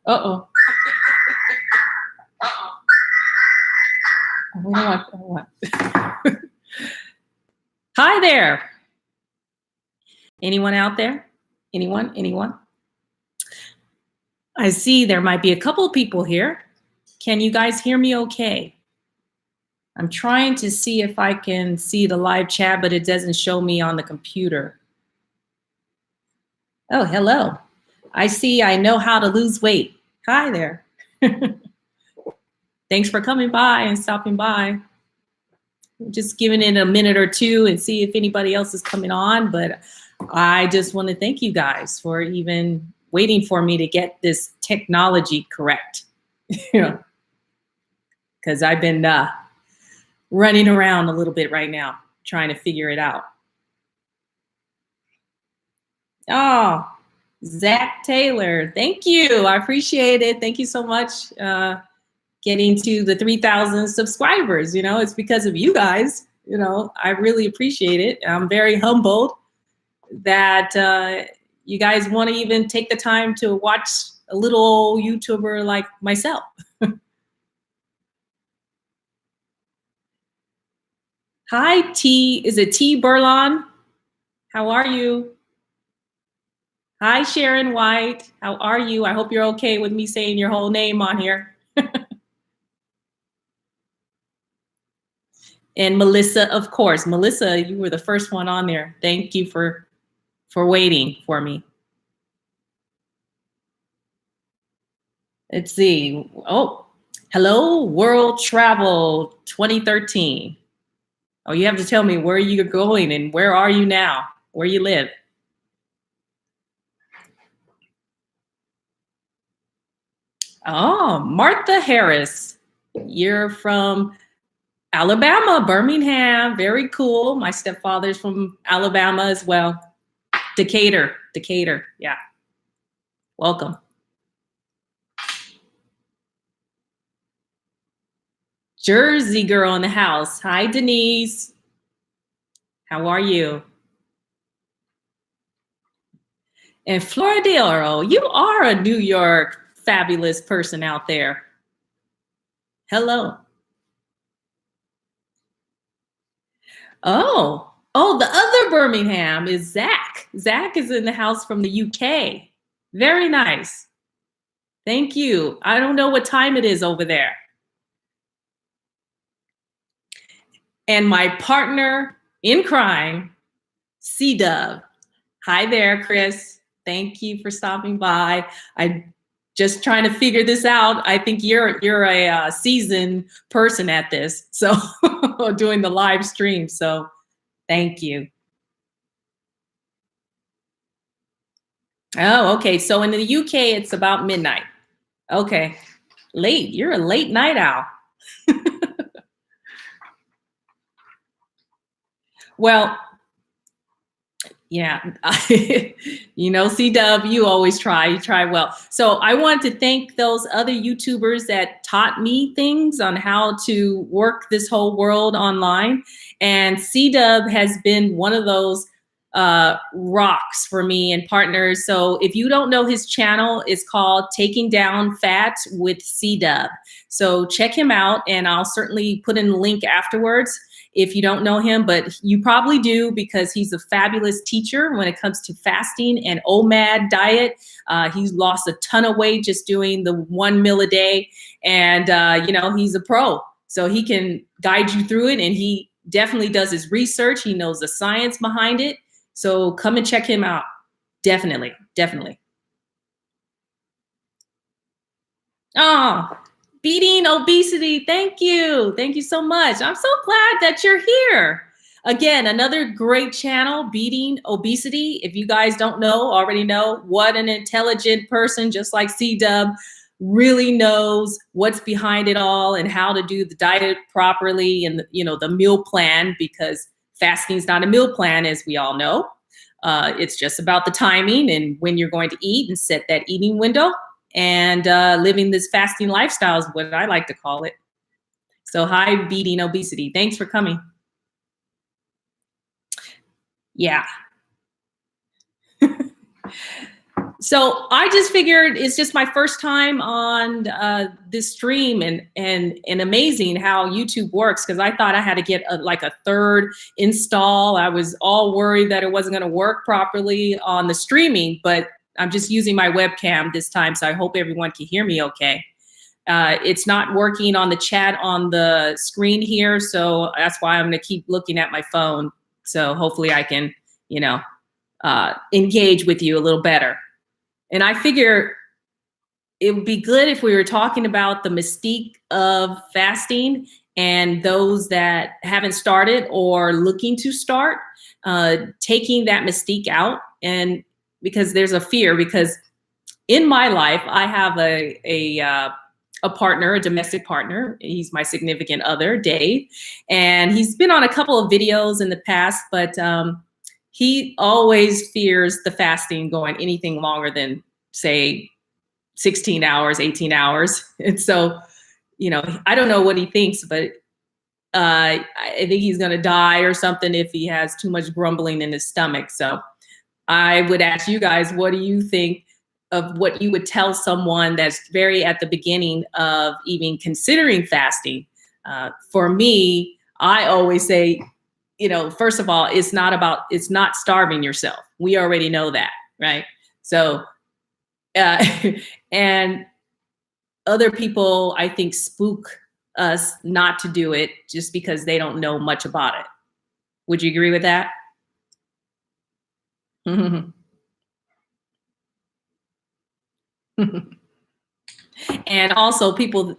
Uh-oh. We don't want. Hi there. Anyone out there? Anyone? I see there might be a couple people here. Can you guys hear me okay? I'm trying to see if I can see the live chat, but it doesn't show me on the computer. Oh, hello. I know how to lose weight. Hi there. Thanks for coming by and stopping by. Just giving it a minute or two and see if anybody else is coming on. But I just want to thank you guys for even waiting for me to get this technology correct. Because I've been running around a little bit right now, trying to figure it out. Oh, Zach Taylor, thank you. I appreciate it. Thank you so much. Getting to the 3,000 subscribers, it's because of you guys. I really appreciate it. I'm very humbled that you guys want to even take the time to watch a little old YouTuber like myself. Hi, T. Is it T. Burlon? How are you? Hi, Sharon White. How are you? I hope you're okay with me saying your whole name on here. And Melissa, of course. Melissa, you were the first one on there. Thank you for waiting for me. Let's see. Oh, hello, World Travel 2013. Oh, you have to tell me where you're going and where are you now, where you live. Oh, Martha Harris. You're from Alabama, Birmingham. Very cool. My stepfather's from Alabama as well. Decatur. Yeah. Welcome. Jersey girl in the house. Hi, Denise. How are you? And Floridero, you are a New York fabulous person out there. Hello. Oh, the other Birmingham is Zach. Zach is in the house from the UK. Very nice. Thank you. I don't know what time it is over there. And my partner in crime, C-Dub. Hi there, Chris. Thank you for stopping by. I'm just trying to figure this out. I think you're a seasoned person at this, so doing the live stream. So thank you. Oh, okay. So in the UK, it's about midnight. Okay. Late. You're a late night owl. Well, yeah, C-Dub, you always try. You try well. So I want to thank those other YouTubers that taught me things on how to work this whole world online. And C-Dub has been one of those rocks for me and partners. So if you don't know his channel, it's called Taking Down Fat with C-Dub. So check him out, and I'll certainly put in the link afterwards if you don't know him, but you probably do because he's a fabulous teacher when it comes to fasting and OMAD diet. He's lost a ton of weight just doing the 1 meal a day, and he's a pro. So he can guide you through it, and he definitely does his research. He knows the science behind it. So come and check him out. Definitely. Oh, Beating Obesity. Thank you. Thank you so much. I'm so glad that you're here. Again, another great channel, Beating Obesity. If you guys don't know, already know, what an intelligent person, just like C-Dub, really knows what's behind it all and how to do the diet properly and, the meal plan, because fasting is not a meal plan, as we all know. It's just about the timing and when you're going to eat and set that eating window. And living this fasting lifestyle is what I like to call it. So hi, beating obesity. Thanks for coming. Yeah. So I just figured it's just my first time on this stream, and amazing how YouTube works, because I thought I had to get like a third install. I was all worried that it wasn't going to work properly on the streaming, but I'm just using my webcam this time, so I hope everyone can hear me okay. It's not working on the chat on the screen here, so that's why I'm going to keep looking at my phone. So hopefully I can, engage with you a little better. And I figure it would be good if we were talking about the mystique of fasting and those that haven't started or looking to start, taking that mystique out. And because there's a fear, because in my life, I have a partner, a domestic partner. He's my significant other, Dave. And he's been on a couple of videos in the past, but he always fears the fasting going anything longer than, say, 16 hours, 18 hours. And so, I don't know what he thinks, but I think he's going to die or something if he has too much grumbling in his stomach. So I would ask you guys, what do you think of what you would tell someone that's very at the beginning of even considering fasting? For me, I always say, first of all, it's not starving yourself. We already know that, right? So, and other people, I think, spook us not to do it just because they don't know much about it. Would you agree with that? And also people,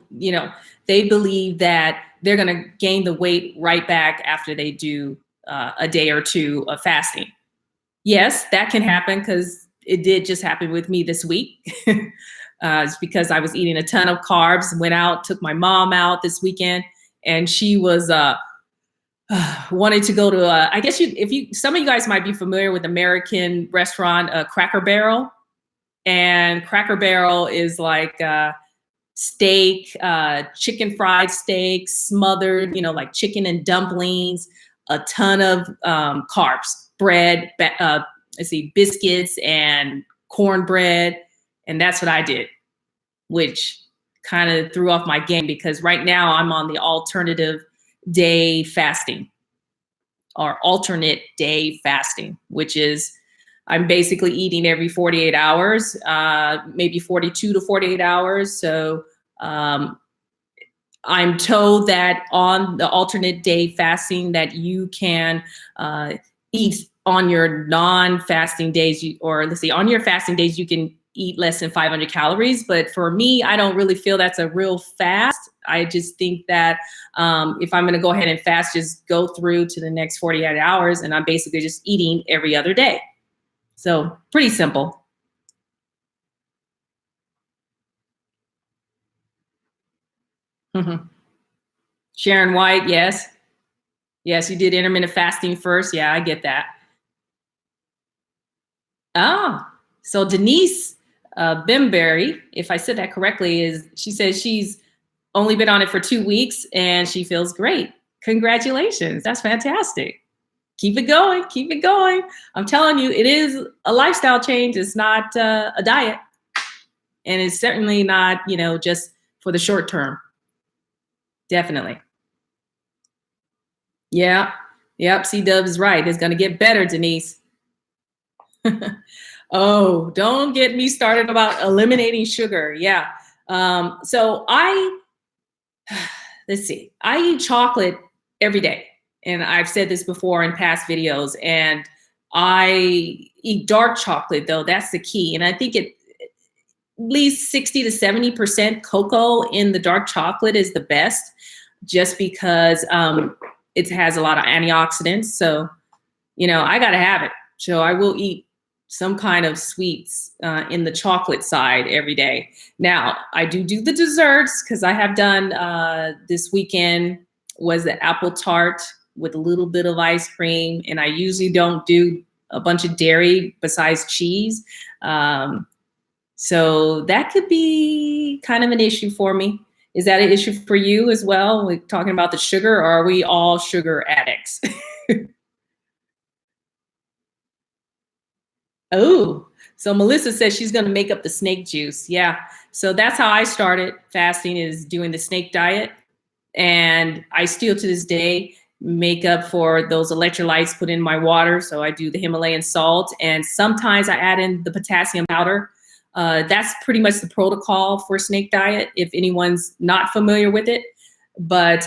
they believe that they're going to gain the weight right back after they do a day or two of fasting. Yes, that can happen, because it did just happen with me this week. It's because I was eating a ton of carbs, went out, took my mom out this weekend, and she was wanted to go to, I guess some of you guys might be familiar with American restaurant, Cracker Barrel. And Cracker Barrel is like steak, chicken fried steak, smothered, like chicken and dumplings, a ton of carbs, bread, biscuits and cornbread. And that's what I did, which kind of threw off my game, because right now I'm on the alternative day fasting, or alternate day fasting, which is I'm basically eating every 48 hours, maybe 42 to 48 hours. So I'm told that on the alternate day fasting that you can eat on your non-fasting days, on your fasting days, you can eat less than 500 calories. But for me, I don't really feel that's a real fast. I just think that if I'm going to go ahead and fast, just go through to the next 48 hours, and I'm basically just eating every other day. So pretty simple. Sharon White, yes. Yes, you did intermittent fasting first. Yeah, I get that. Ah, so Denise Bimberry, if I said that correctly, she says she's only been on it for 2 weeks and she feels great. Congratulations. That's fantastic. Keep it going. Keep it going. I'm telling you, it is a lifestyle change. It's not a diet. And it's certainly not, just for the short term. Definitely. Yeah. Yep. C-Dub is right. It's going to get better, Denise. Oh, don't get me started about eliminating sugar. Yeah. So let's see, I eat chocolate every day. And I've said this before in past videos, and I eat dark chocolate, though. That's the key. And I think at least 60 to 70% cocoa in the dark chocolate is the best, just because it has a lot of antioxidants. So, I got to have it. So I will eat some kind of sweets in the chocolate side every day. Now, I do the desserts, because I have done this weekend was the apple tart with a little bit of ice cream. And I usually don't do a bunch of dairy besides cheese. So that could be kind of an issue for me. Is that an issue for you as well? We're talking about the sugar, or are we all sugar addicts? Oh, so Melissa says she's going to make up the snake juice. Yeah. So that's how I started fasting, is doing the snake diet. And I still to this day make up for those electrolytes put in my water. So I do the Himalayan salt, and sometimes I add in the potassium powder. That's pretty much the protocol for snake diet, if anyone's not familiar with it. But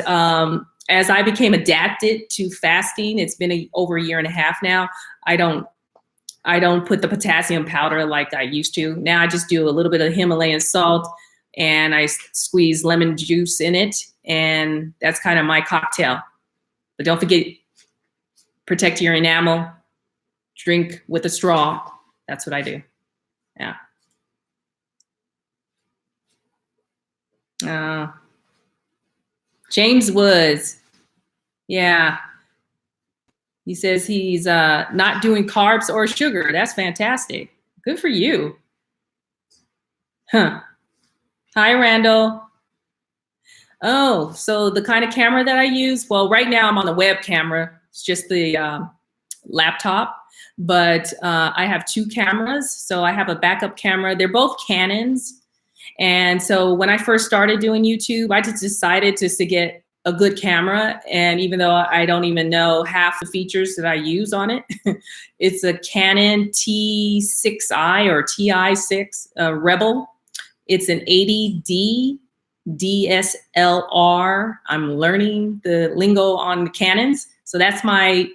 as I became adapted to fasting, it's been over a year and a half now. I don't I don't put the potassium powder like I used to. Now I just do a little bit of Himalayan salt and I squeeze lemon juice in it. And that's kind of my cocktail. But don't forget, protect your enamel, drink with a straw. That's what I do. Yeah. James Woods. Yeah. He says he's not doing carbs or sugar. That's fantastic. Good for you. Huh. Hi, Randall. Oh, so the kind of camera that I use, well, right now I'm on the web camera. It's just the laptop, but I have two cameras. So I have a backup camera. They're both Canons. And so when I first started doing YouTube, I just decided just to get a good camera. And even though I don't even know half the features that I use on it, it's a Canon T6i or TI6 Rebel. It's an 80D DSLR. I'm learning the lingo on the Canons. So that's my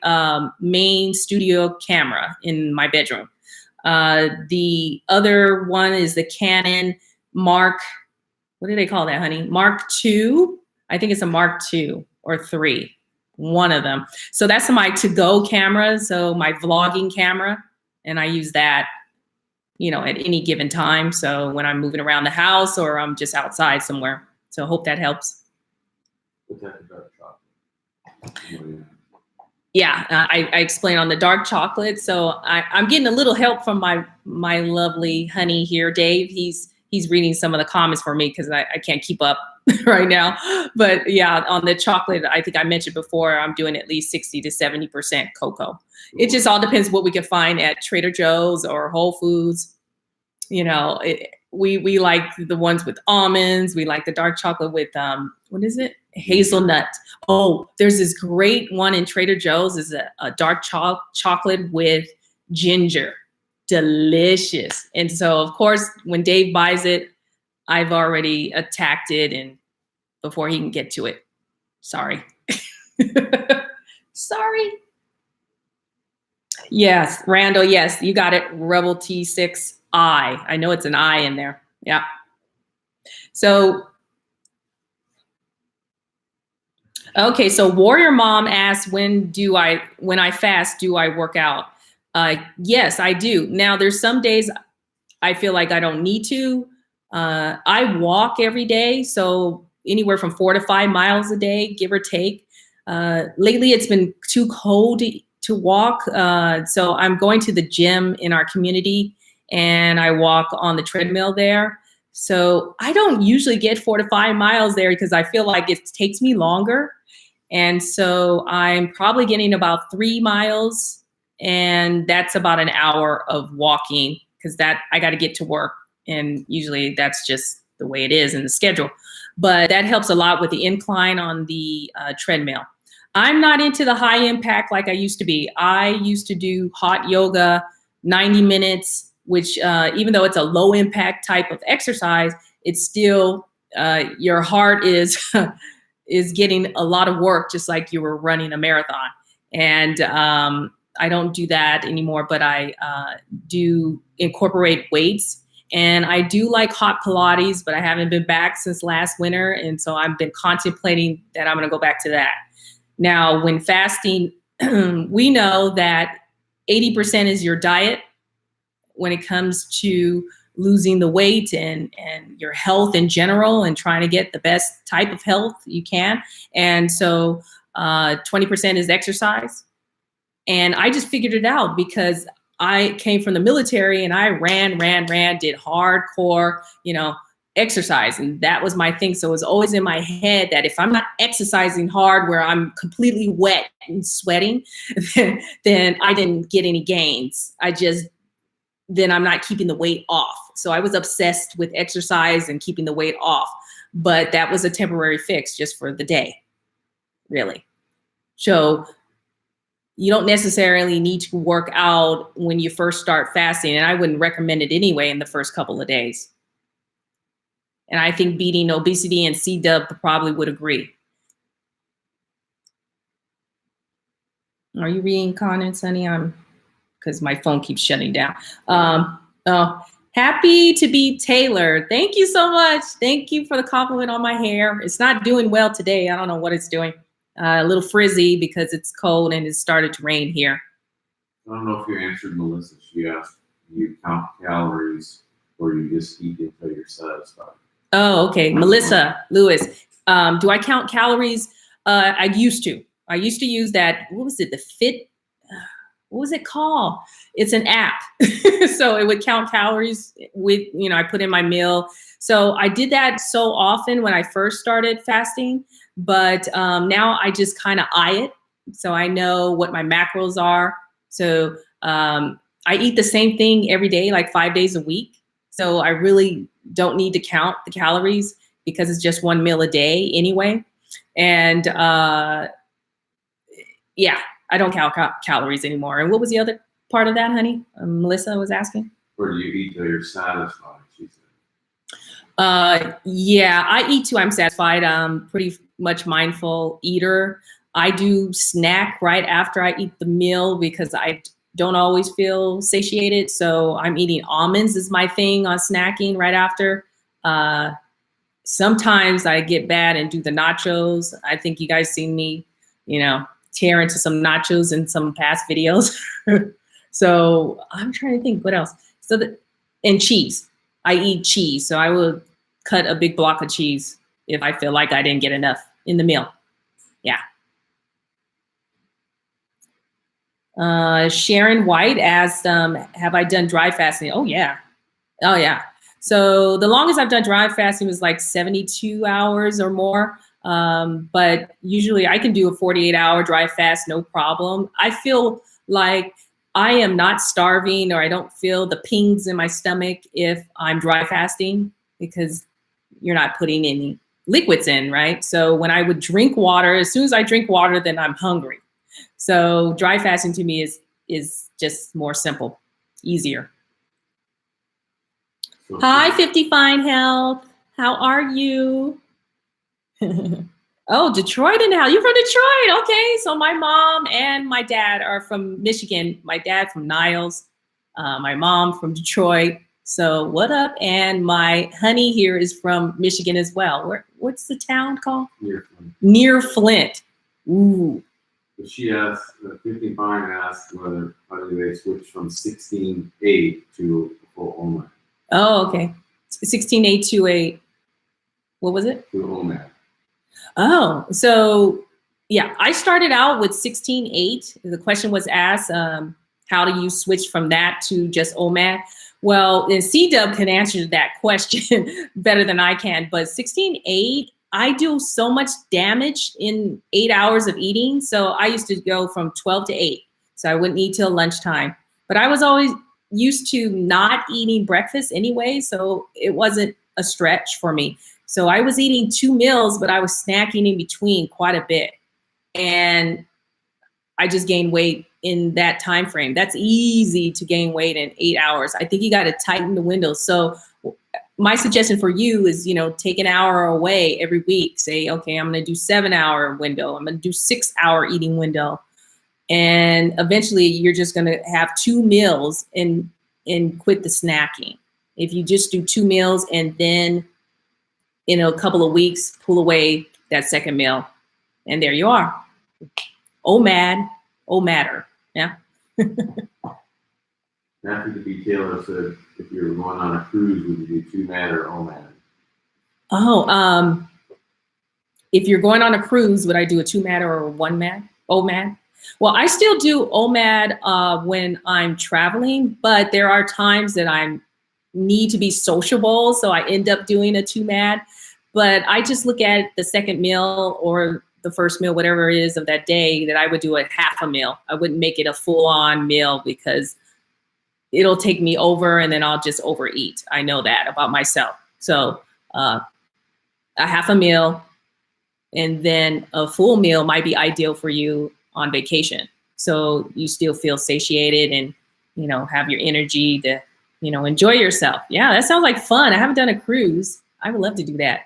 main studio camera in my bedroom. The other one is the Canon Mark, what do they call that, honey? Mark II. I think it's a Mark II or 3, one of them. So that's my to-go camera, so my vlogging camera, and I use that, you know, at any given time. So when I'm moving around the house or I'm just outside somewhere. So I hope that helps. Yeah, I explained on the dark chocolate. So I'm getting a little help from my lovely honey here, Dave. He's reading some of the comments for me because I can't keep up right now. But yeah, on the chocolate, I think I mentioned before, I'm doing at least 60 to 70% cocoa. It just all depends what we can find at Trader Joe's or Whole Foods. You know, we like the ones with almonds. We like the dark chocolate with, what is it? Hazelnut. Oh, there's this great one in Trader Joe's, is a dark chocolate with ginger. Delicious. And so, of course, when Dave buys it, I've already attacked it and before he can get to it. Sorry. Sorry. Yes, Randall, yes, you got it. Rebel T6i. I know it's an I in there. Yeah. So, okay, so Warrior Mom asks, when I fast, do I work out? Yes, I do. Now, there's some days I feel like I don't need to. I walk every day, so anywhere from 4 to 5 miles a day, give or take. Lately, it's been too cold to walk, so I'm going to the gym in our community, and I walk on the treadmill there. So I don't usually get 4 to 5 miles there because I feel like it takes me longer. And so I'm probably getting about 3 miles, and that's about an hour of walking because that I got to get to work. And usually that's just the way it is in the schedule. But that helps a lot with the incline on the treadmill. I'm not into the high impact like I used to be. I used to do hot yoga, 90 minutes, which even though it's a low impact type of exercise, it's still, your heart is is getting a lot of work, just like you were running a marathon. And I don't do that anymore, but I do incorporate weights. And I do like hot Pilates, but I haven't been back since last winter. And so I've been contemplating that I'm going to go back to that. Now, when fasting, we know that 80% is your diet when it comes to losing the weight and your health in general and trying to get the best type of health you can. And so 20% is exercise. And I just figured it out because I came from the military and I ran, did hardcore, you know, exercise. And that was my thing. So it was always in my head that if I'm not exercising hard where I'm completely wet and sweating, then I didn't get any gains. Then I'm not keeping the weight off. So I was obsessed with exercise and keeping the weight off. But that was a temporary fix just for the day, really. So you don't necessarily need to work out when you first start fasting. And I wouldn't recommend it anyway in the first couple of days. And I think beating obesity and C-Dub probably would agree. Are you reading comments, honey? Because my phone keeps shutting down. Oh, happy to be Taylor. Thank you so much. Thank you for the compliment on my hair. It's not doing well today. I don't know what it's doing. A little frizzy because it's cold and it started to rain here. I don't know if you answered Melissa. She asked, do you count calories or you just eat until you're satisfied? Oh, okay. Melissa Lewis. Do I count calories? I used to. I used to use that. What was it? The Fit. What was it called? It's an app. So it would count calories with, I put in my meal. So I did that so often when I first started fasting, but now I just kind of eye it. So I know what my macros are. So I eat the same thing every day, like 5 days a week. So I really don't need to count the calories because it's just one meal a day anyway. And yeah, I don't count calories anymore. And what was the other part of that, honey? Melissa was asking. Or do you eat till you're satisfied? She said. Yeah, I eat till I'm satisfied. I'm pretty much mindful eater. I do snack right after I eat the meal because I don't always feel satiated. So I'm eating almonds is my thing on snacking right after. Sometimes I get bad and do the nachos. I think you guys seen me, tear into some nachos in some past videos. So I'm trying to think what else. And cheese. I eat cheese. So I will cut a big block of cheese if I feel like I didn't get enough in the meal. Yeah. Sharon White asked, have I done dry fasting? Oh, yeah. So the longest I've done dry fasting was like 72 hours or more. But usually I can do a 48-hour dry fast, no problem. I feel like I am not starving or I don't feel the pings in my stomach if I'm dry fasting because you're not putting any liquids in, right? So when I would drink water, as soon as I drink water, then I'm hungry. So dry fasting to me is just more simple, easier. Hi, 50 Fine Health. How are you? Oh, Detroit in the house. You're from Detroit. Okay. So my mom and my dad are from Michigan. My dad from Niles. My mom from Detroit. So what up? And my honey here is from Michigan as well. What's the town called? Near Flint. Near Flint. Ooh. But she asked, 50 Fine asked whether they switched from 16.8 to full OMAD. Oh, okay. 16.8 to a, what was it? To OMAD. Oh, so yeah, I started out with 16.8. The question was asked, how do you switch from that to just OMAD? Well, and C-Dub can answer that question better than I can, but 16.8, I do so much damage in 8 hours of eating. So I used to go from 12 to 8. So I wouldn't eat till lunchtime, but I was always used to not eating breakfast anyway. So it wasn't a stretch for me. So I was eating 2 meals, but I was snacking in between quite a bit. And I just gained weight in that time frame. That's easy to gain weight in 8 hours. I think you got to tighten the window. So my suggestion for you is, take an hour away every week. Say, okay, I'm going to do 7-hour window. I'm going to do 6-hour eating window. And eventually you're just going to have 2 meals and quit the snacking. If you just do 2 meals and then in a couple of weeks, pull away that second meal. And there you are. OMAD, OMADder. Yeah. Happy to be Taylor said, if you're going on a cruise, would you do 2MAD or OMAD? Oh, if you're going on a cruise, would I do a 2MAD or a 1MAD? OMAD? Well, I still do OMAD when I'm traveling, but there are times that I'm need to be sociable, so I end up doing a 2 MAD. But I just look at the second meal or the first meal, whatever it is of that day, that I would do a half a meal. I wouldn't make it a full-on meal because it'll take me over and then I'll just overeat. I know that about myself. So a half a meal and then a full meal might be ideal for you on vacation. So you still feel satiated and, you know, have your energy to, you know, enjoy yourself. Yeah, that sounds like fun. I haven't done a cruise. I would love to do that.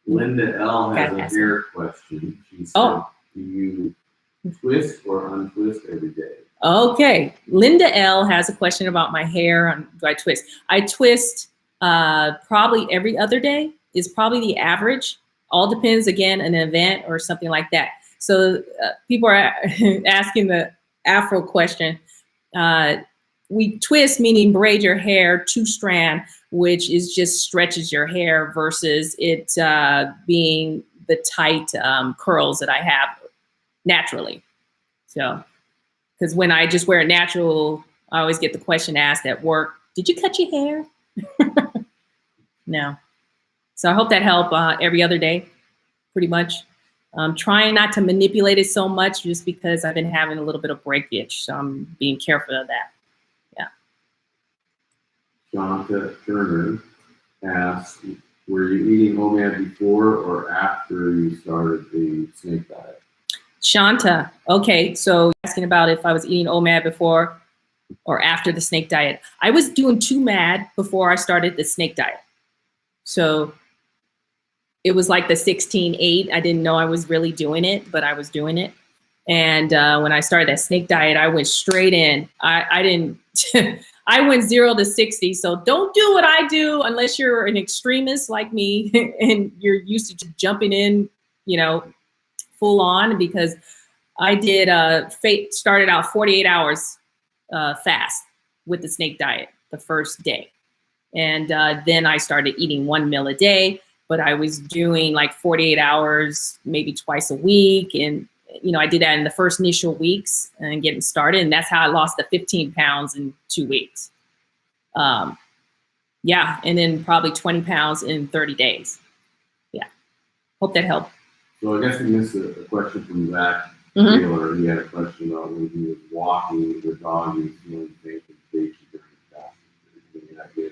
Linda L has a hair question. She said, do you twist or untwist every day? Okay. Linda L has a question about my hair. Do I twist? I twist probably every other day is probably the average. All depends, again, an event or something like that. So people are asking the Afro question. We twist, meaning braid your hair 2-strand, which is just stretches your hair versus it being the tight curls that I have naturally. So, because when I just wear it natural, I always get the question asked at work, did you cut your hair? No. So I hope that helped every other day, pretty much. Trying not to manipulate it so much just because I've been having a little bit of breakage. So I'm being careful of that. Shanta Turner asked, were you eating OMAD before or after you started the snake diet? Shanta, okay, so asking about if I was eating OMAD before or after the snake diet. I was doing 2 MAD before I started the snake diet. So it was like the 16-8. I didn't know I was really doing it, but I was doing it. And when I started that snake diet, I went straight in. I didn't, I went 0 to 60. So don't do what I do unless you're an extremist like me and you're used to just jumping in, you know, full on, because I did started out 48 hours fast with the snake diet the first day. And then I started eating 1 meal a day, but I was doing like 48 hours, maybe twice a week. And, you know, I did that in the first initial weeks and getting started. And that's how I lost the 15 pounds in 2 weeks. Yeah. And then probably 20 pounds in 30 days. Yeah. Hope that helped. So I guess we missed a question from Zach Taylor. He had a question about when he was walking the dog, he was feeling pain during fasting.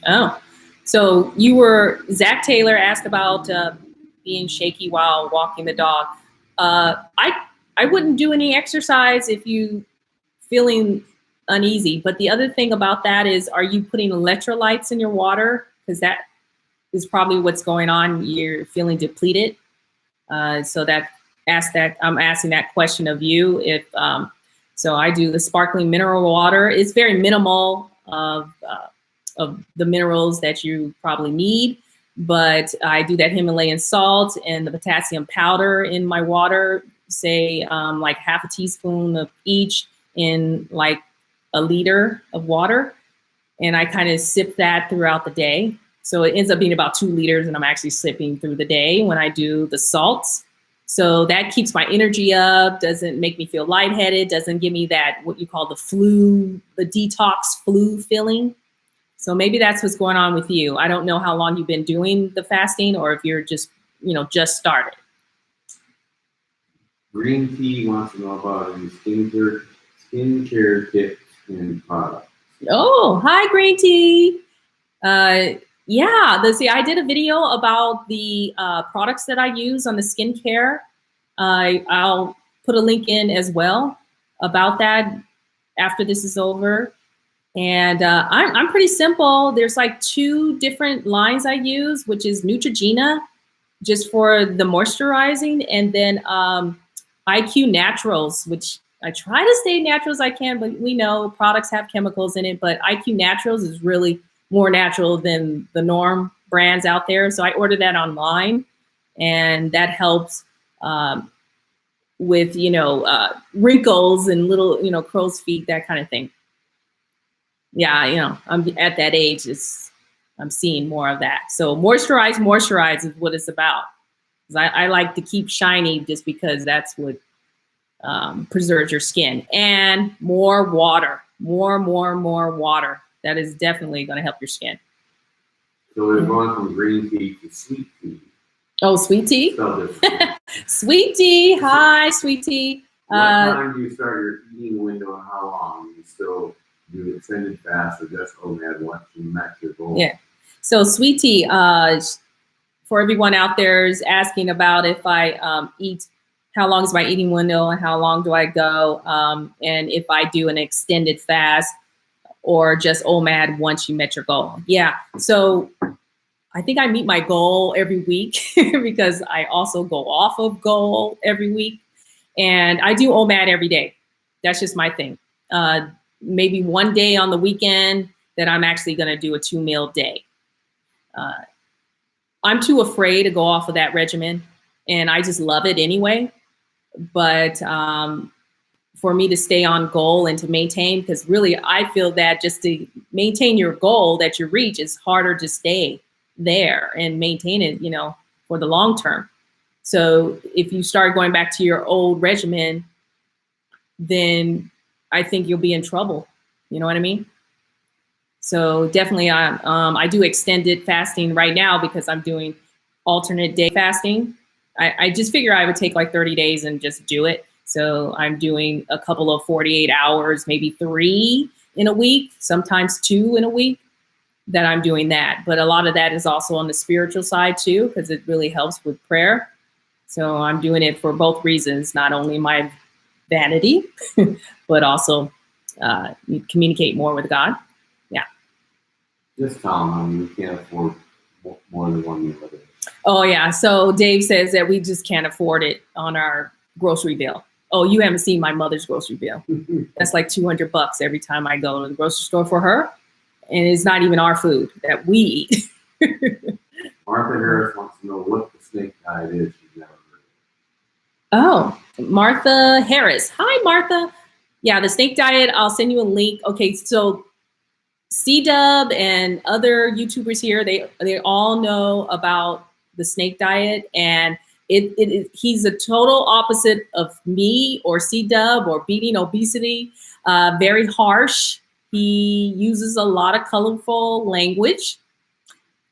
Oh, so you were, Zach Taylor asked about being shaky while walking the dog. I wouldn't do any exercise if you feeling uneasy. But the other thing about that is, are you putting electrolytes in your water? Because that is probably what's going on. You're feeling depleted. So I'm asking that question of you. If so, I do the sparkling mineral water. It's very minimal of the minerals that you probably need, but I do that Himalayan salt and the potassium powder in my water, say like half a teaspoon of each in like a liter of water. And I kind of sip that throughout the day. So it ends up being about 2 liters, and I'm actually sipping through the day when I do the salts. So that keeps my energy up, doesn't make me feel lightheaded, doesn't give me that, what you call the flu, the detox flu feeling. So maybe that's what's going on with you. I don't know how long you've been doing the fasting or if you're just, you know, just started. Green Tea wants to know about any skincare tips and products. Oh, hi, Green Tea. Yeah, I did a video about the products that I use on the skincare. I'll put a link in as well about that after this is over. And I'm pretty simple. There's like 2 different lines I use, which is Neutrogena, just for the moisturizing, and then IQ Naturals, which I try to stay natural as I can, but we know products have chemicals in it. But IQ Naturals is really more natural than the norm brands out there. So I ordered that online, and that helps with, you know, wrinkles and little, you know, crow's feet, that kind of thing. Yeah, you know, I'm at that age, I'm seeing more of that. So moisturize is what it's about. I like to keep shiny just because that's what preserves your skin. And more water, more water. That is definitely going to help your skin. So we've gone from green tea to sweet tea. Oh, sweet tea. Sweet tea. Hi, sweet tea. What time do you start your eating window and how long? You still do extended fast or just OMAD once you met your goal? Yeah. So sweet tea, for everyone out there is asking about if I eat, how long is my eating window and how long do I go? And if I do an extended fast or just OMAD once you met your goal. Yeah. So I think I meet my goal every week because I also go off of goal every week. And I do OMAD every day. That's just my thing. Maybe one day on the weekend that I'm actually going to do a 2-meal day. I'm too afraid to go off of that regimen, and I just love it anyway. But for me to stay on goal and to maintain, because really I feel that just to maintain your goal that you reach is harder to stay there and maintain it, for the long term. So if you start going back to your old regimen, then I think you'll be in trouble. You know what I mean? So definitely I do extended fasting right now because I'm doing alternate day fasting. I just figure I would take like 30 days and just do it. So I'm doing a couple of 48 hours, maybe 3 in a week, sometimes 2 in a week that I'm doing that. But a lot of that is also on the spiritual side too, because it really helps with prayer. So I'm doing it for both reasons, not only my vanity, but also communicate more with God. Yeah. Just tell them, we can't afford more than one meal a day. Oh yeah. So Dave says that we just can't afford it on our grocery bill. Oh, you haven't seen my mother's grocery bill. That's like $200 every time I go to the grocery store for her. And it's not even our food that we eat. Martha Harris wants to know what the snake diet is. She's never heard Oh, of it. Martha Harris. Hi, Martha. Yeah, the snake diet, I'll send you a link. Okay, so C-Dub and other YouTubers here, they all know about the snake diet, and he's a total opposite of me or C-Dub or beating obesity. Very harsh. He uses a lot of colorful language.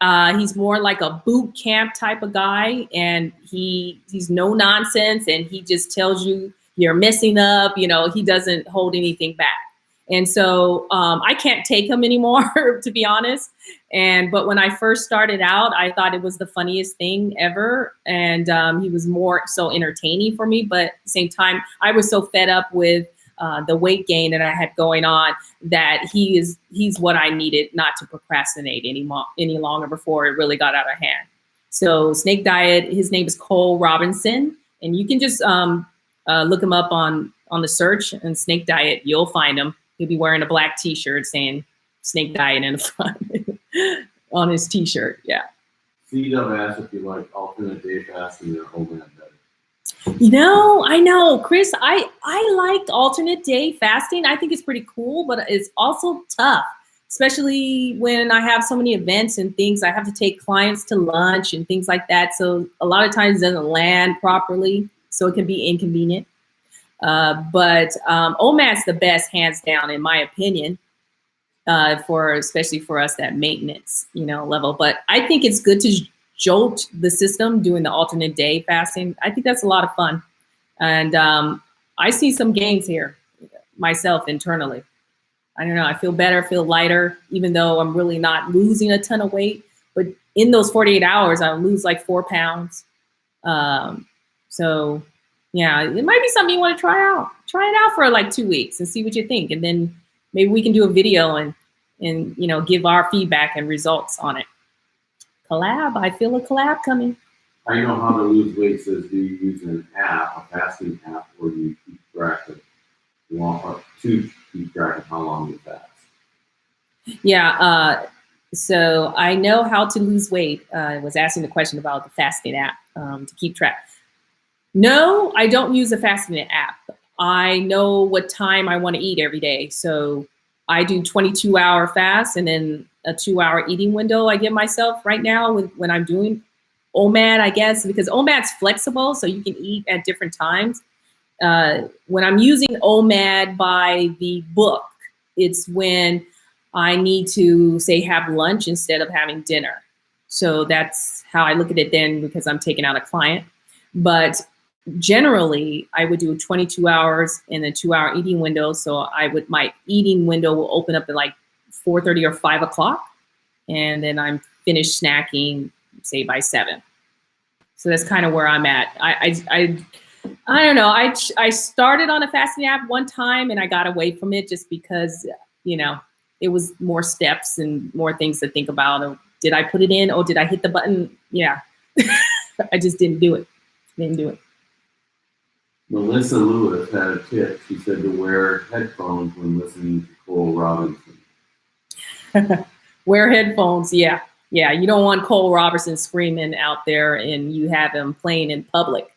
He's more like a boot camp type of guy, and he's no nonsense, and he just tells you you're messing up. He doesn't hold anything back. And so I can't take him anymore, to be honest. But when I first started out, I thought it was the funniest thing ever. And he was more so entertaining for me. But at the same time, I was so fed up with the weight gain that I had going on that he's what I needed not to procrastinate any longer before it really got out of hand. So Snake Diet, his name is Cole Robinson. And you can just look him up on the search and Snake Diet, you'll find him. He'll be wearing a black t-shirt saying Snake Diet in the front on his t-shirt. Yeah. C-Dub asked if you like alternate day fasting or OMAD better. I know, Chris, I liked alternate day fasting. I think it's pretty cool, but it's also tough, especially when I have so many events and things. I have to take clients to lunch and things like that. So a lot of times it doesn't land properly. So it can be inconvenient. But OMAD's the best, hands down, in my opinion, especially for us, that maintenance, level. But I think it's good to jolt the system doing the alternate day fasting. I think that's a lot of fun. And I see some gains here myself internally. I don't know. I feel better, feel lighter, even though I'm really not losing a ton of weight. But in those 48 hours, I'll lose like 4 pounds. So yeah, it might be something you want to try out. Try it out for like 2 weeks and see what you think. And then maybe we can do a video and give our feedback and results on it. Collab. I feel a collab coming. I know how to lose weight. Says, do you use an app, a fasting app, or do you keep track of how long you fast? Yeah. So I know how to lose weight. I was asking the question about the fasting app to keep track. No, I don't use a fasting app. I know what time I want to eat every day. So I do 22-hour fast and then a 2-hour eating window I give myself right now when I'm doing OMAD, I guess, because OMAD's flexible, so you can eat at different times. When I'm using OMAD by the book, it's when I need to say have lunch instead of having dinner. So that's how I look at it then, because I'm taking out a client. But generally, I would do 22 hours in a 2-hour eating window. So my eating window will open up at like 4:30 or 5 o'clock. And then I'm finished snacking, say by 7. So that's kind of where I'm at. I don't know. I started on a fasting app one time and I got away from it just because, it was more steps and more things to think about. Or did I put it in? Oh, did I hit the button? Yeah. I just didn't do it. Melissa Lewis had a tip. She said to wear headphones when listening to Cole Robinson. Wear headphones. Yeah. Yeah. You don't want Cole Robinson screaming out there and you have him playing in public.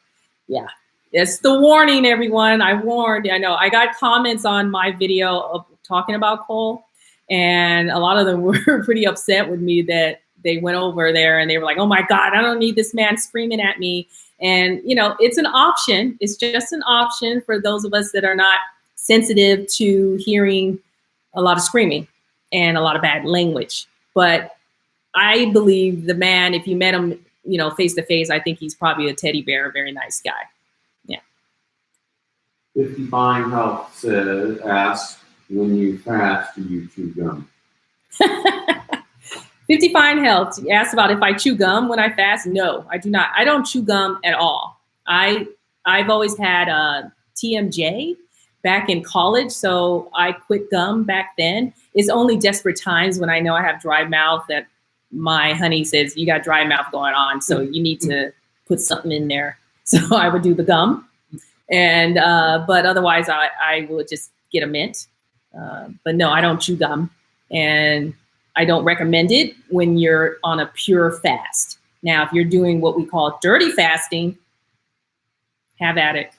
Yeah. It's the warning, everyone. I warned. I know I got comments on my video of talking about Cole, and a lot of them were pretty upset with me that they went over there and they were like, oh my God, I don't need this man screaming at me. And, it's an option. It's just an option for those of us that are not sensitive to hearing a lot of screaming and a lot of bad language. But I believe the man, if you met him, face to face, I think he's probably a teddy bear, a very nice guy. Yeah. 50 Fine Health asks, when you fast, do you chew gum? 50 Fine Health asked about if I chew gum when I fast. No, I do not. I don't chew gum at all. I've always had TMJ back in college, so I quit gum back then. It's only desperate times when I know I have dry mouth that my honey says, you got dry mouth going on, so you need to put something in there. So I would do the gum. And but otherwise, I will just get a mint. But no, I don't chew gum. And I don't recommend it when you're on a pure fast. Now, if you're doing what we call dirty fasting, have at it.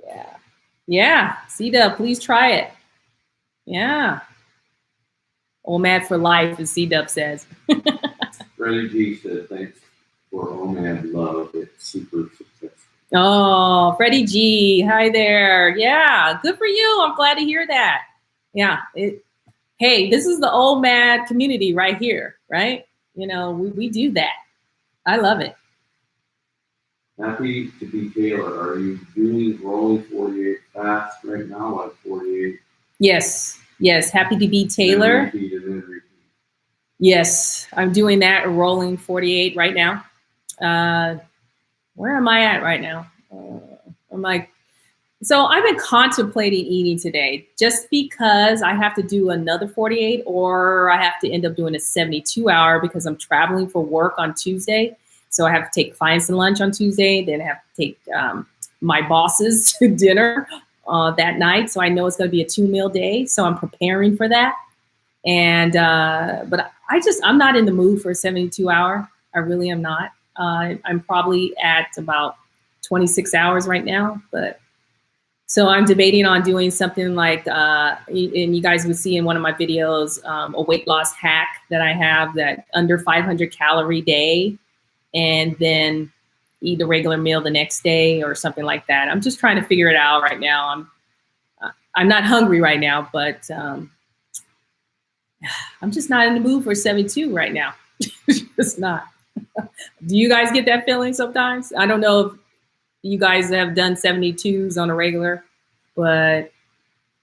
Yeah. Yeah. C-Dub, please try it. Yeah. OMAD for life, as C-Dub says. Freddie G said, thanks for OMAD love. It's super successful. Oh, Freddie G. Hi there. Yeah. Good for you. I'm glad to hear that. Yeah. Hey, this is the OMAD community right here, right? We do that. I love it. Happy to be Kayla. Are you doing rolling 48 fast right now, like 48? Yes. Happy to be Taylor. Yes, I'm doing that, rolling 48 right now. Where am I at right now? So I've been contemplating eating today just because I have to do another 48 or I have to end up doing a 72-hour because I'm traveling for work on Tuesday. So I have to take clients to lunch on Tuesday, then I have to take my bosses to dinner that night. So I know it's going to be a 2-meal day. So I'm preparing for that. And but I'm not in the mood for a 72-hour. I really am not. I'm probably at about 26 hours right now. But so I'm debating on doing something like, and you guys would see in one of my videos, a weight loss hack that I have, that under 500 calorie day, and then eat a regular meal the next day or something like that. I'm just trying to figure it out right now. I'm not hungry right now, but I'm just not in the mood for 72 right now. Just not. Do you guys get that feeling sometimes? I don't know if you guys have done 72s on a regular, but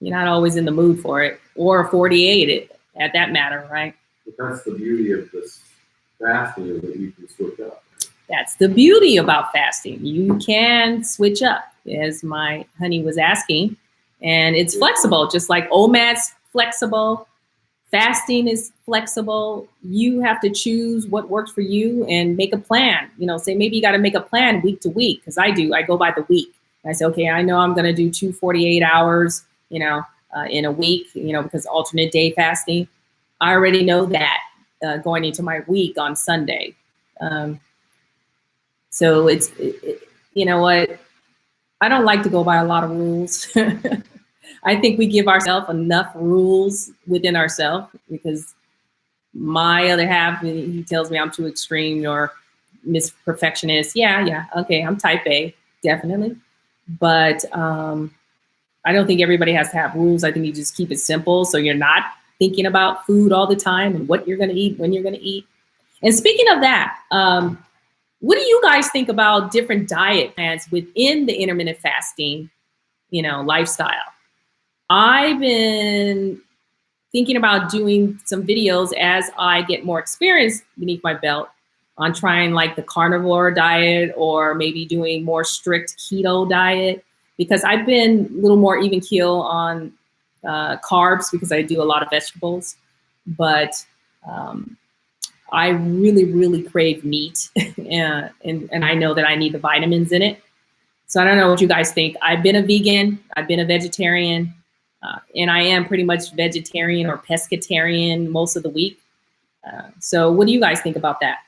you're not always in the mood for it, or 48 at that matter, right? But that's the beauty of this fasting, is that you can switch up. That's the beauty about fasting. You can switch up, as my honey was asking, and it's flexible, just like OMAD's flexible. Fasting is flexible. You have to choose what works for you and make a plan. Say maybe you got to make a plan week to week, because I do. I go by the week. I say, okay, I know I'm going to do 2 48 hours, in a week, because alternate day fasting. I already know that going into my week on Sunday. So you know what? I don't like to go by a lot of rules. I think we give ourselves enough rules within ourselves, because my other half, he tells me I'm too extreme or perfectionist. Yeah. Okay. I'm type A, definitely. But I don't think everybody has to have rules. I think you just keep it simple so you're not thinking about food all the time and what you're going to eat, when you're going to eat. And speaking of that, what do you guys think about different diet plans within the intermittent fasting, lifestyle? I've been thinking about doing some videos as I get more experience beneath my belt on trying like the carnivore diet or maybe doing more strict keto diet, because I've been a little more even keel on carbs because I do a lot of vegetables, but I really, really crave meat and I know that I need the vitamins in it. So I don't know what you guys think. I've been a vegan, I've been a vegetarian, and I am pretty much vegetarian or pescatarian most of the week. So what do you guys think about that?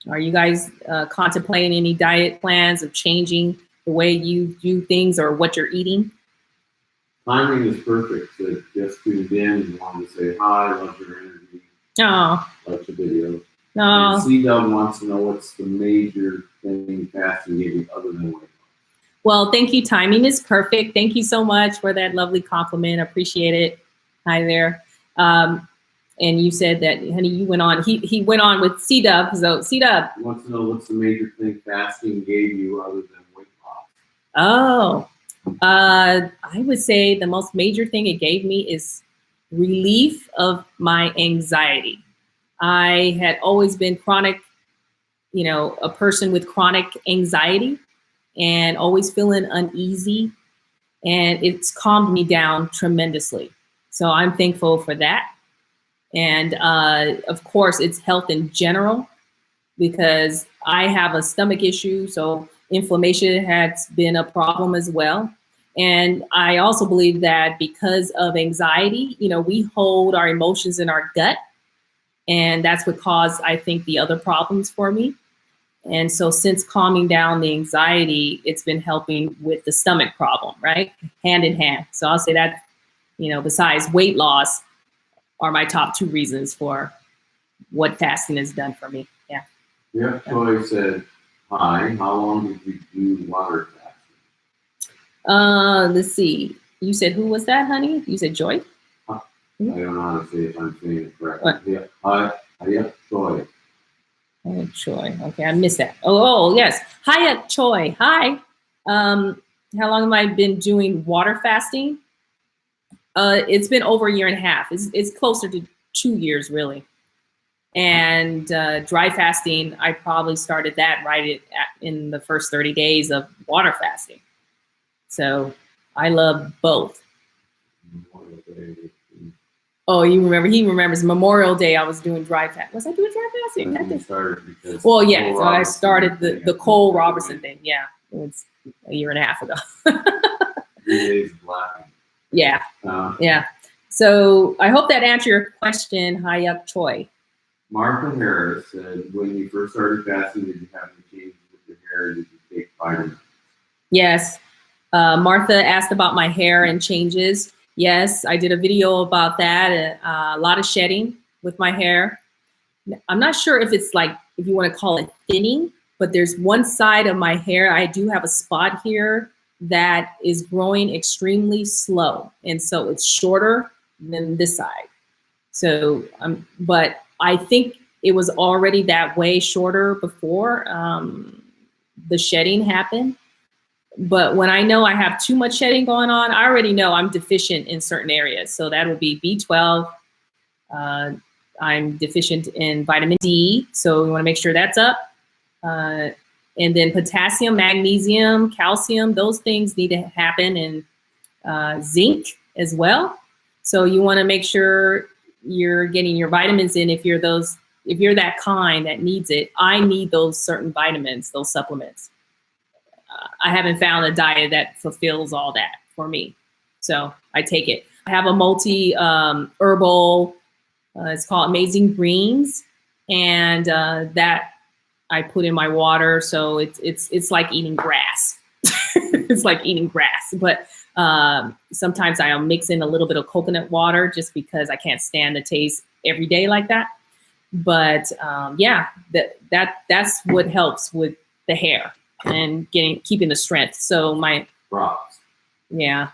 Are you guys contemplating any diet plans of changing the way you do things or what you're eating? Timing is perfect. So just tuned in and wanted to say hi, love your energy, Oh, love the videos. no. C-Dub wants to know what's the major thing fasting gave you other than weight loss. Well, thank you. Timing is perfect. Thank you so much for that lovely compliment. I appreciate it. Hi there. And you said that, honey, you went on. He went on with C-Dub. So C-Dub. He wants to know what's the major thing fasting gave you other than weight loss. Oh, I would say the most major thing it gave me is relief of my anxiety. I had always been chronic, a person with chronic anxiety and always feeling uneasy. And it's calmed me down tremendously. So I'm thankful for that. And of course, it's health in general, because I have a stomach issue. So inflammation has been a problem as well. And I also believe that because of anxiety, we hold our emotions in our gut. And that's what caused, I think, the other problems for me. And so since calming down the anxiety, it's been helping with the stomach problem, right? Hand in hand. So I'll say that, besides weight loss, are my top two reasons for what fasting has done for me. Yeah. Yeah, Troy said, hi, how long did you do water fasting? Let's see. You said, who was that, honey? You said Joy? I don't know how to say if I'm saying it correctly. Yeah, Troy. Oh, Choi. Okay, I missed that. Oh, yes. Hiya, Choi. Hi. How long have I been doing water fasting? It's been over a year and a half. It's closer to 2 years, really. And dry fasting, I probably started that in the first 30 days of water fasting. So I love both. Oh, you remember? He remembers Memorial Day. I was doing dry fast. Was I doing dry fasting? Well, yeah. So I started the Cole Robertson thing. Yeah, it was a year and a half ago. 3 days of laughing. Yeah, yeah. So I hope that answered your question. Hi up, Choi. Martha Harris said, when you first started fasting, did you have any changes with your hair? Did you take vitamins? Yes. Martha asked about my hair and changes. Yes, I did a video about that. A lot of shedding with my hair. I'm not sure if it's like, if you want to call it thinning, but there's one side of my hair. I do have a spot here that is growing extremely slow. And so it's shorter than this side. So, but I think it was already that way shorter before the shedding happened. But when I know I have too much shedding going on, I already know I'm deficient in certain areas. So that would be B12. I'm deficient in vitamin D. So we want to make sure that's up. And then potassium, magnesium, calcium, those things need to happen, and zinc as well. So you want to make sure you're getting your vitamins in if you're that kind that needs it. I need those certain vitamins, those supplements. I haven't found a diet that fulfills all that for me. So I take it. I have a multi herbal, it's called Amazing Greens. And that I put in my water. So it's like eating grass. It's like eating grass. But sometimes I'll mix in a little bit of coconut water just because I can't stand the taste every day like that. But yeah, that's what helps with the hair and keeping the strength. So my props. Yeah.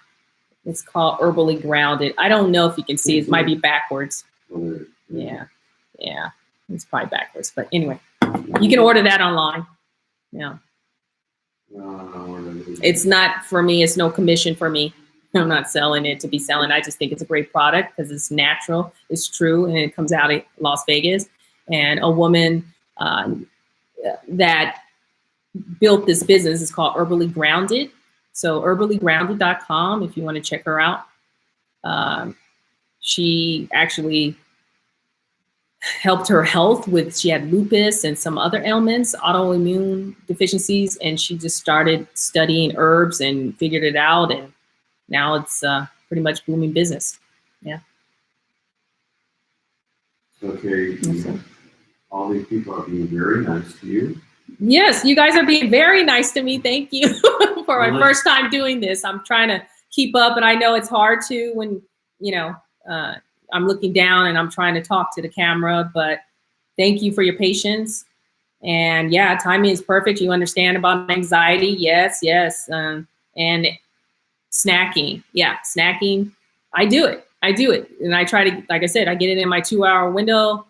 It's called Herbally Grounded. I don't know if you can see it. It might be backwards. Yeah. It's probably backwards. But anyway, you can order that online. Yeah. It's not for me. It's no commission for me. I'm not selling it to be selling. I just think it's a great product because it's natural, it's true, and it comes out of Las Vegas. And a woman that built this business is called Herbally Grounded. So herballygrounded.com if you want to check her out. She actually helped her health with, she had lupus and some other ailments, autoimmune deficiencies, and she just started studying herbs and figured it out, and now it's pretty much booming business. Yeah. Okay. All these people are being very nice to you. Yes, you guys are being very nice to me. Thank you for my first time doing this. I'm trying to keep up, and I know it's hard to when, you know, I'm looking down and I'm trying to talk to the camera, but thank you for your patience. And yeah, timing is perfect. You understand about anxiety. Yes. And snacking. Yeah, snacking. I do it. And I try to, like I said, I get it in my 2-hour window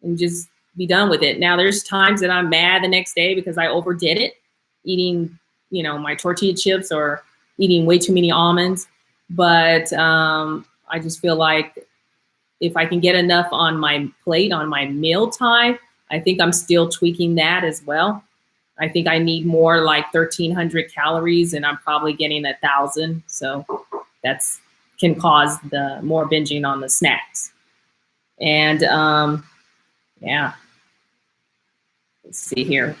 and just be done with it. Now there's times that I'm mad the next day because I overdid it, eating, you know, my tortilla chips or eating way too many almonds. But I just feel like if I can get enough on my plate on my meal time, I think I'm still tweaking that as well. I think I need more like 1,300 calories, and I'm probably getting 1,000. So that's can cause the more binging on the snacks. And yeah, let's see here.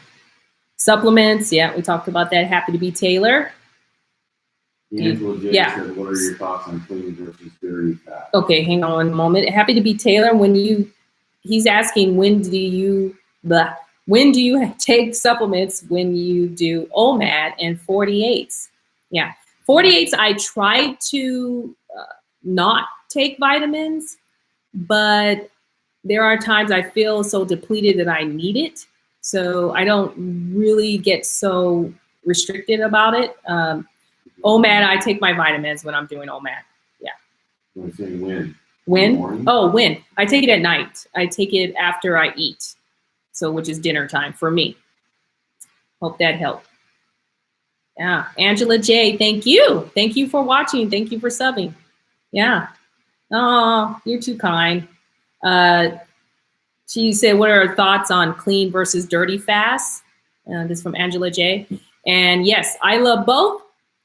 Supplements, yeah, we talked about that. Happy to be Taylor. Angela J said, what are your thoughts on clean versus dirty fat? Okay, hang on one moment. Happy to be Taylor. He's asking when do you take supplements when you do OMAD and 48s? Yeah, 48s. I try to not take vitamins, but there are times I feel so depleted that I need it. So I don't really get so restricted about it. OMAD, I take my vitamins when I'm doing OMAD. Yeah. I'm saying when? When? Oh, when? I take it at night. I take it after I eat. So, which is dinner time for me. Hope that helped. Yeah. Angela J, thank you. Thank you for watching. Thank you for subbing. Yeah. Oh, you're too kind. She said, what are her thoughts on clean versus dirty fast? This is from Angela J. And yes, I love both.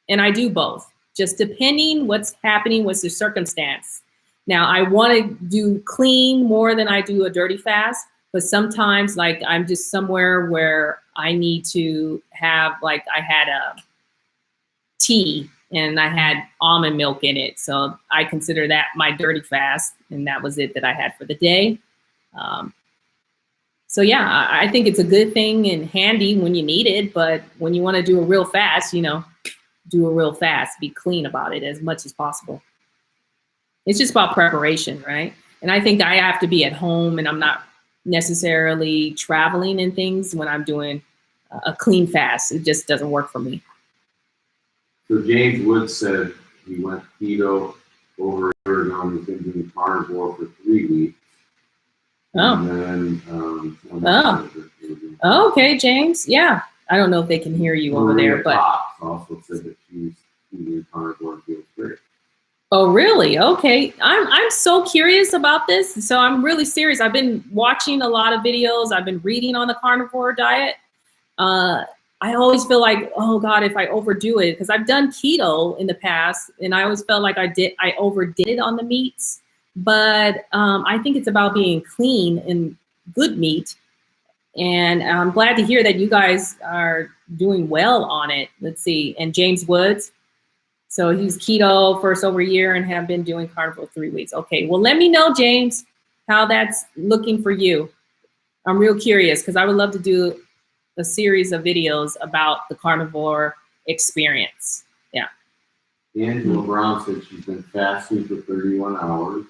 And I do both, just depending what's happening, what's the circumstance. Now, I want to do clean more than I do a dirty fast, but sometimes like I'm just somewhere where I need to have, like I had a tea and I had almond milk in it. So I consider that my dirty fast, and that was it that I had for the day. So yeah, I think it's a good thing and handy when you need it, but when you want to do a real fast, you know, do a real fast, be clean about it as much as possible. It's just about preparation, right? And I think I have to be at home and I'm not necessarily traveling and things when I'm doing a clean fast. It just doesn't work for me. So James Wood said he went keto over a year ago and he's been doing carnivore for 3 weeks. Oh. And then, okay, James. Yeah. I don't know if they can hear you over there, but also said that she's eating carnivore and feels great. Oh, really? Okay. I'm so curious about this. So I'm really serious. I've been watching a lot of videos. I've been reading on the carnivore diet. I always feel like, oh God, if I overdo it, because I've done keto in the past and I always felt like I overdid it on the meats. But I think it's about being clean and good meat. And I'm glad to hear that you guys are doing well on it. Let's see. And James Woods. So he's keto for over a year and have been doing carnivore 3 weeks. Okay. Well, let me know, James, how that's looking for you. I'm real curious because I would love to do a series of videos about the carnivore experience. Yeah. Angela Brown said she's been fasting for 31 hours.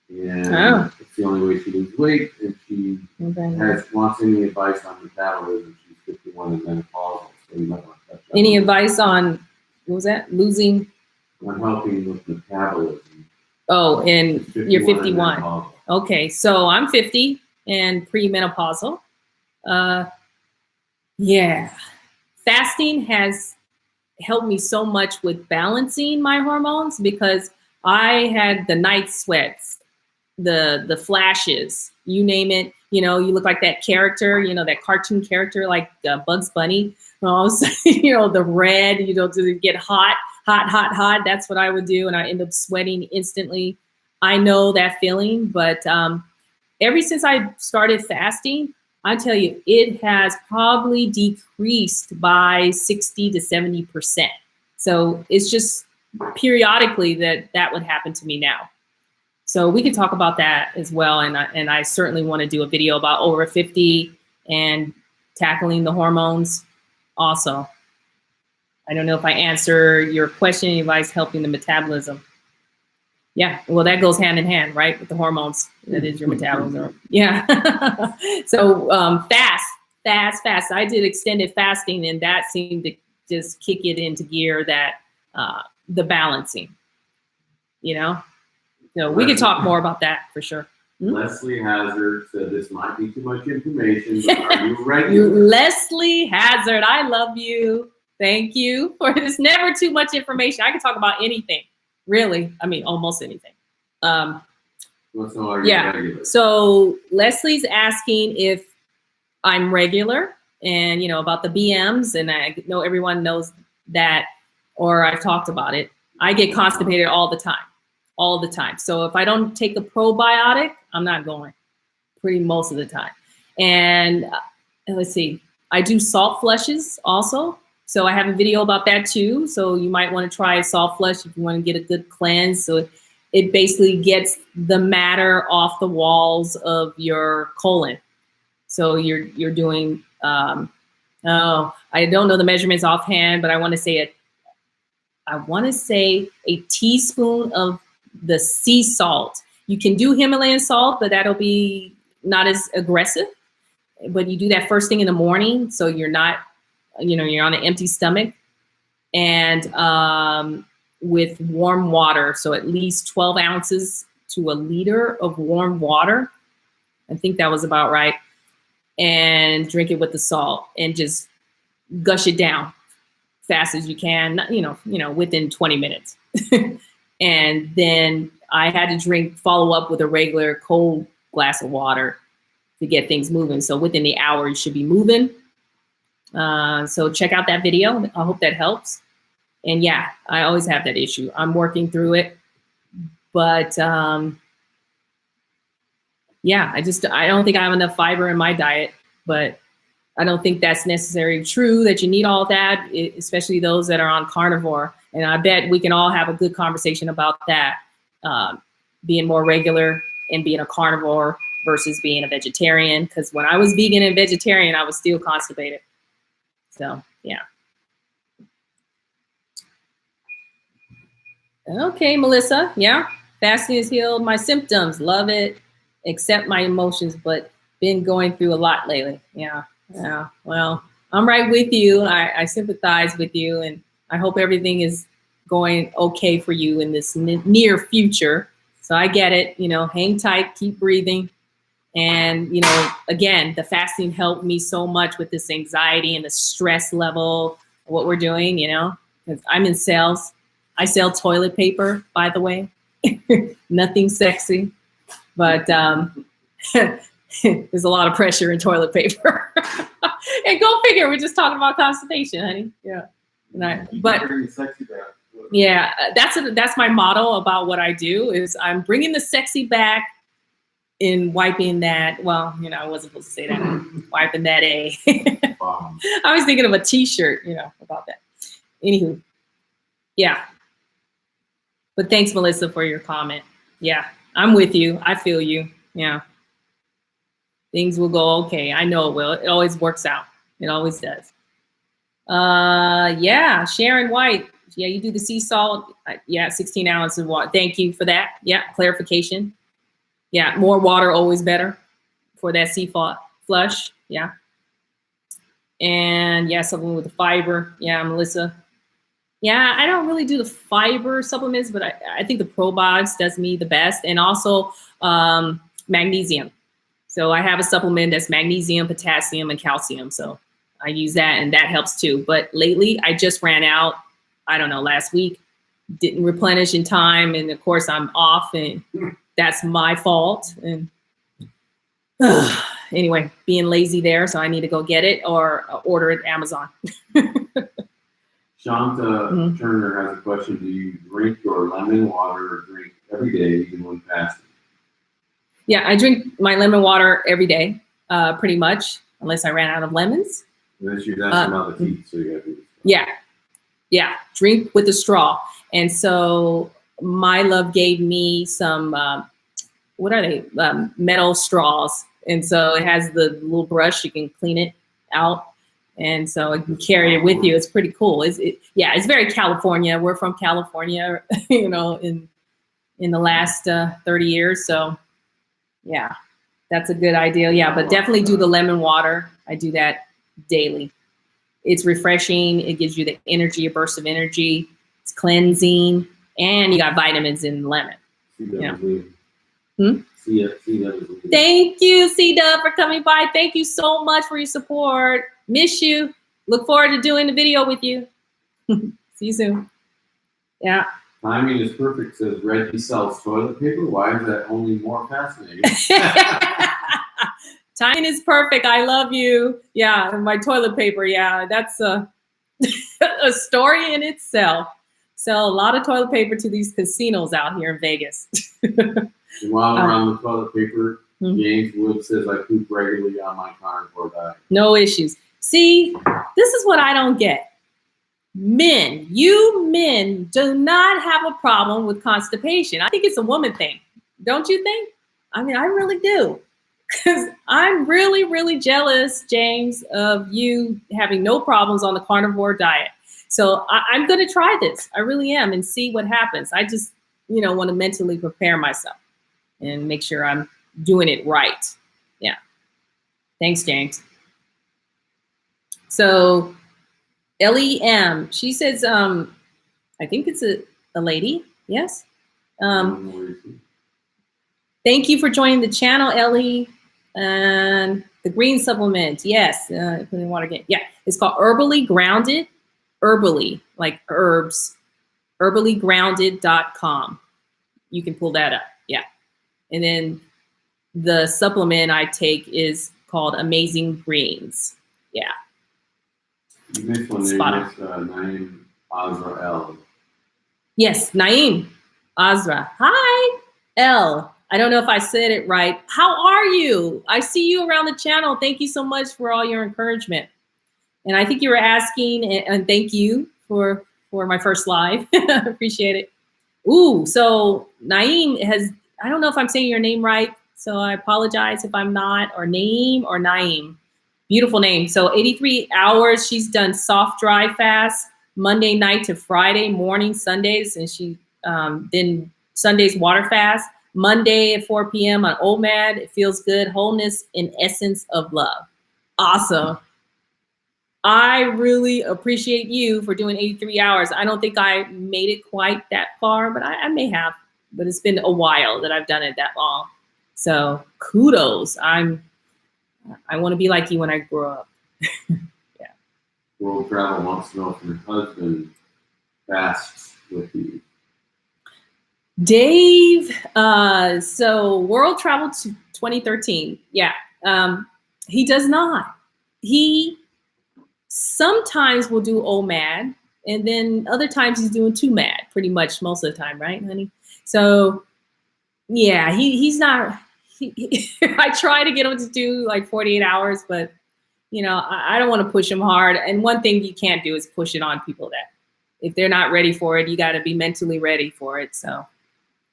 And it's the only way she loses weight. And she wants any advice on metabolism. She's 51 and menopausal. So you might want to touch on any advice on, what was that? Losing I'm helping with metabolism. Oh, and you're 51. And okay, so I'm 50 and premenopausal. Yeah, fasting has helped me so much with balancing my hormones because I had the night sweats, the flashes, you name it. You know, you look like that character, you know, that cartoon character like Bugs Bunny. You know, the red, you know, to get hot. That's what I would do. And I end up sweating instantly. I know that feeling, but ever since I started fasting, I tell you, it has probably decreased by 60 to 70%. So it's just periodically that would happen to me now. So we could talk about that as well. And I certainly want to do a video about over 50 and tackling the hormones also. I don't know if I answer your question, advice helping the metabolism. Yeah, well, that goes hand in hand, right? With the hormones, that is your metabolism. Yeah. So fast. I did extended fasting, and that seemed to just kick it into gear, that the balancing, you know? So we could talk more about that for sure. Leslie Hazard said this might be too much information, but are you regular? Leslie Hazard, I love you. Thank you for this. Never too much information. I can talk about anything, really. I mean, almost anything. So are you regular? So Leslie's asking if I'm regular, and you know about the BMs, and I know everyone knows that, or I've talked about it. I get constipated all the time. So if I don't take a probiotic, I'm not going pretty most of the time. And let's see, I do salt flushes also. So I have a video about that too. So you might want to try a salt flush if you want to get a good cleanse. So it basically gets the matter off the walls of your colon. So you're doing, I don't know the measurements offhand, but I want to say a teaspoon of the sea salt. You can do Himalayan salt, but that'll be not as aggressive. But you do that first thing in the morning, so you're not, you know, you're on an empty stomach, and with warm water, so at least 12 ounces to a liter of warm water. I think that was about right. And drink it with the salt, and just gush it down fast as you can, you know, within 20 minutes. And then I had to follow up with a regular cold glass of water to get things moving. So within the hour, you should be moving. So check out that video. I hope that helps. And yeah, I always have that issue. I'm working through it. But yeah, I don't think I have enough fiber in my diet, but I don't think that's necessarily true that you need all that, especially those that are on carnivore. And I bet we can all have a good conversation about that, being more regular and being a carnivore versus being a vegetarian. Because when I was vegan and vegetarian, I was still constipated. So, yeah. Okay, Melissa. Yeah. Fasting has healed my symptoms. Love it. Accept my emotions, but been going through a lot lately. Yeah. Yeah, well, I'm right with you. I sympathize with you, and I hope everything is going okay for you in this near future. So I get it, you know, hang tight, keep breathing. And, you know, again, the fasting helped me so much with this anxiety and the stress level, what we're doing, you know, because I'm in sales. I sell toilet paper, by the way. Nothing sexy, but there's a lot of pressure in toilet paper. And go figure, we're just talking about constipation, honey. Yeah. Yeah, that's my motto about what I do, is I'm bringing the sexy back in wiping that. Well, you know, I wasn't supposed to say that. Wiping that A. I was thinking of a t-shirt, you know, about that. Anywho, yeah. But thanks, Melissa, for your comment. Yeah, I'm with you. I feel you. Yeah. Things will go okay. I know it will. It always works out. It always does. Yeah, Sharon White. Yeah, you do the sea salt. Yeah, 16 ounces of water. Thank you for that. Yeah, clarification. Yeah, more water, always better for that sea flush. Yeah. And yeah, something with the fiber. Yeah, Melissa. Yeah, I don't really do the fiber supplements, but I think the probiotics does me the best, and also magnesium. So I have a supplement that's magnesium, potassium, and calcium. So I use that, and that helps too. But lately, I just ran out. I don't know, last week, didn't replenish in time, and of course I'm off, and that's my fault. And anyway, being lazy there, so I need to go get it or order it Amazon. Shanta Turner has a question. Do you drink your lemon water or drink every day, even when fasting? Yeah, I drink my lemon water every day, pretty much, unless I ran out of lemons. That's about the teeth, so you gotta do this. Yeah, drink with a straw. And so my love gave me some, what are they? Metal straws. And so it has the little brush, you can clean it out. And so you can carry it with you. It's pretty cool. It's very California. We're from California, in the last 30 years. So yeah, that's a good idea. Yeah, but definitely do the lemon water. I do that daily. It's refreshing. It gives you the energy, a burst of energy. It's cleansing, and you got vitamins in lemon. Thank you, C-Dub, for coming by. Thank you so much for your support. Miss you. Look forward to doing the video with you. See you soon. Yeah. Timing is perfect, says Reggie sells toilet paper. Why is that only more fascinating? Timing is perfect. I love you. Yeah, my toilet paper. Yeah, that's a story in itself. Sell a lot of toilet paper to these casinos out here in Vegas. And while we're on the toilet paper, James Wood says I poop regularly on my carnivore diet. No issues. See, this is what I don't get. You men do not have a problem with constipation. I think it's a woman thing. Don't you think? I mean, I really do. Because I'm really, really jealous, James, of you having no problems on the carnivore diet. So I'm going to try this. I really am, and see what happens. I just, want to mentally prepare myself and make sure I'm doing it right. Yeah. Thanks, James. So LEM, she says, I think it's a lady. Yes. Thank you for joining the channel, Ellie. And the green supplement. Yes. Putting water again. Yeah. It's called Herbally Grounded. Herbally, like herbs. Herballygrounded.com. You can pull that up. Yeah. And then the supplement I take is called Amazing Greens. Yeah. You missed one there. Naeem Azra L. Yes, Naeem Azra. Hi, L. I don't know if I said it right. How are you? I see you around the channel. Thank you so much for all your encouragement. And I think you were asking, and thank you for my first live. Appreciate it. Ooh, so Naeem has, I don't know if I'm saying your name right, so I apologize if I'm not, or Naeem. Beautiful name. So 83 hours, she's done soft dry fast, Monday night to Friday morning, Sundays, and she then Sundays water fast, Monday at 4 p.m. on OMAD. It feels good, wholeness in essence of love. Awesome. I really appreciate you for doing 83 hours. I don't think I made it quite that far, but I may have. But it's been a while that I've done it that long. So kudos. I want to be like you when I grow up. Yeah. World Travel wants to know if your husband fasts with you. Dave, so World Travel 2013. Yeah. He does not. He sometimes will do OMAD, and then other times he's doing 2MAD, pretty much most of the time, right, honey? So yeah, he's not. I try to get him to do like 48 hours, but I don't want to push him hard. And one thing you can't do is push it on people that if they're not ready for it, you got to be mentally ready for it. So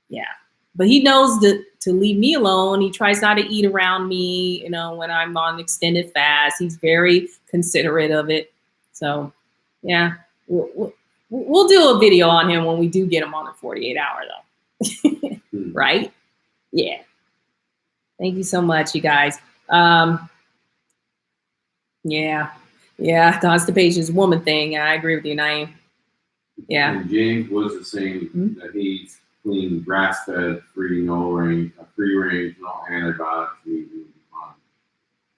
yeah, but he knows to leave me alone. He tries not to eat around me, when I'm on extended fast. He's very considerate of it. So yeah, we'll do a video on him when we do get him on the 48 hour though. Right? Yeah. Thank you so much, you guys. Yeah, constipation is a woman thing. I agree with you, Naeem. Yeah. And James was the same, that he's clean, grass-fed, free, free range, no antibiotics.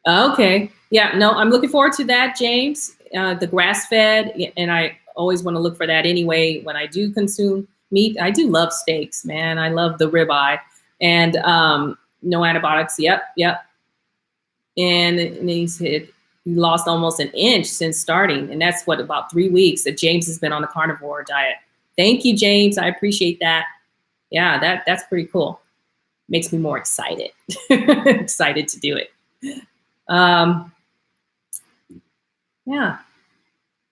Okay. Yeah. No, I'm looking forward to that, James. The grass-fed, and I always want to look for that anyway. When I do consume meat, I do love steaks, man. I love the ribeye, and no antibiotics. Yep. And he lost almost an inch since starting, and that's what, about 3 weeks that James has been on the carnivore diet. Thank you, James. I appreciate that. Yeah, that's pretty cool. Makes me more excited. Excited to do it. Yeah.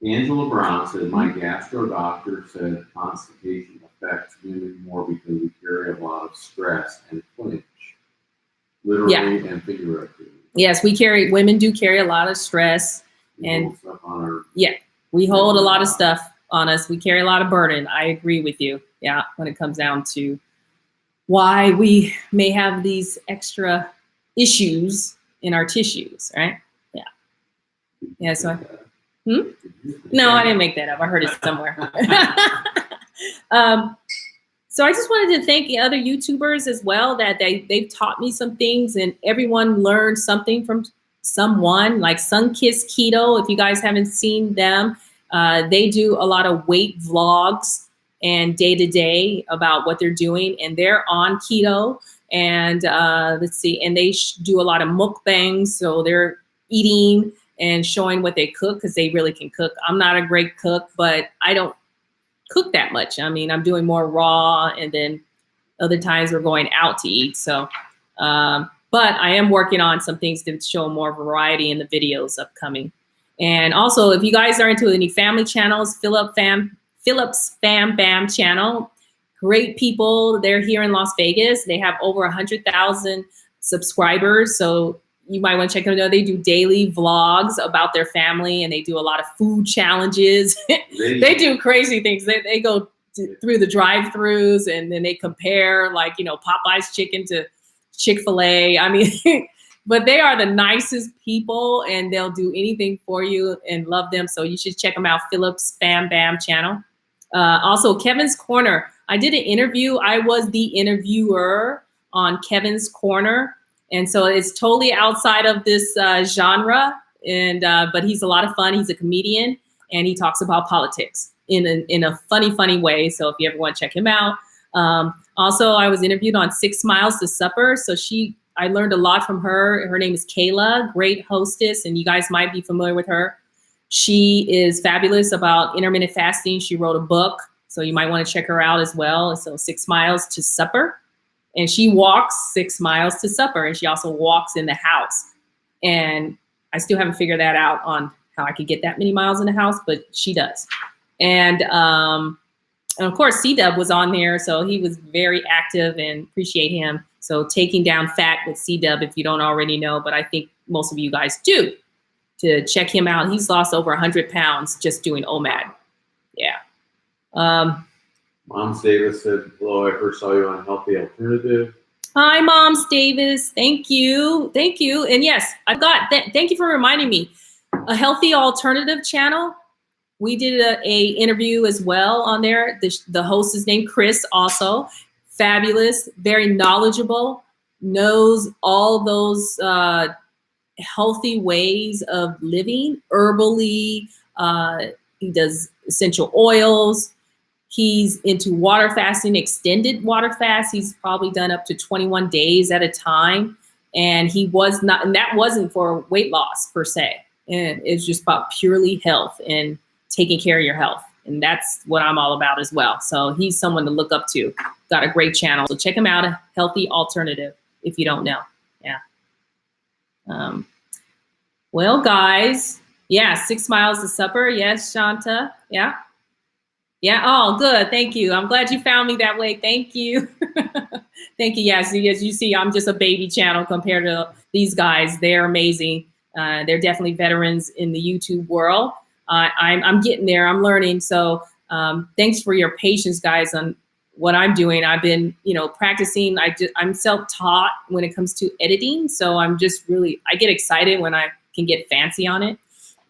Angela Brown said, my gastro doctor said constipation affects women more because we carry a lot of stress and flinch, literally and figuratively. Yes, women do carry a lot of stress, and we hold a lot of stuff on us. We carry a lot of burden. I agree with you. Yeah, when it comes down to why we may have these extra issues in our tissues, right? Yeah. Yeah. So, no, I didn't make that up. I heard it somewhere. So I just wanted to thank the other YouTubers as well, that they've taught me some things, and everyone learned something from someone, like Sunkissed Keto. If you guys haven't seen them, they do a lot of weight vlogs and day-to-day about what they're doing, and they're on keto. And let's see, and they do a lot of mukbangs, so they're eating and showing what they cook, because they really can cook. I'm not a great cook, but I don't cook that much. I mean, I'm doing more raw, and then other times we're going out to eat. So, but I am working on some things to show more variety in the videos upcoming. And also, if you guys are into any family channels, Philip's Fam Bam channel, great people. They're here in Las Vegas. They have over 100,000 subscribers. So you might want to check them out. They do daily vlogs about their family, and they do a lot of food challenges. They do crazy things. They go through the drive-thrus, and then they compare, like, Popeye's chicken to Chick-fil-A. I mean, but they are the nicest people, and they'll do anything for you, and love them. So you should check them out, Philip's Fam Bam channel. Also, Kevin's Corner. I did an interview. I was the interviewer on Kevin's Corner. And so it's totally outside of this genre, and but he's a lot of fun. He's a comedian, and he talks about politics in a funny way. So if you ever want to check him out. Also, I was interviewed on 6 Miles to Supper. So I learned a lot from her. Her name is Kayla, great hostess, and you guys might be familiar with her. She is fabulous about intermittent fasting. She wrote a book, so you might want to check her out as well. So 6 Miles to Supper. And she walks 6 miles to supper, and she also walks in the house. And I still haven't figured that out on how I could get that many miles in the house, but she does. And of course, C-Dub was on there, so he was very active, and appreciate him. So Taking Down Fat with C-Dub, if you don't already know, but I think most of you guys do, to check him out. He's lost over 100 pounds just doing OMAD. Yeah. Moms Davis said, hello, I first saw you on Healthy Alternative. Hi, Moms Davis. Thank you. Thank you. And yes, I've got that. Thank you for reminding me. A Healthy Alternative channel. We did a interview as well on there. The host is named Chris, also. Fabulous, very knowledgeable, knows all those healthy ways of living, herbally. He does essential oils. He's into water fasting, extended water fast. He's probably done up to 21 days at a time. And that wasn't for weight loss per se. And it's just about purely health and taking care of your health. And that's what I'm all about as well. So he's someone to look up to. Got a great channel. So check him out, A Healthy Alternative, if you don't know. Yeah. Well, guys. Yeah, 6 Miles to Supper. Yes, Shanta. Yeah. Yeah. Oh, good. Thank you. I'm glad you found me that way. Thank you. Thank you. Yes. As you see, I'm just a baby channel compared to these guys. They're amazing. They're definitely veterans in the YouTube world. I'm getting there. I'm learning. So thanks for your patience, guys, on what I'm doing. I've been, practicing. I'm self-taught when it comes to editing. So I get excited when I can get fancy on it.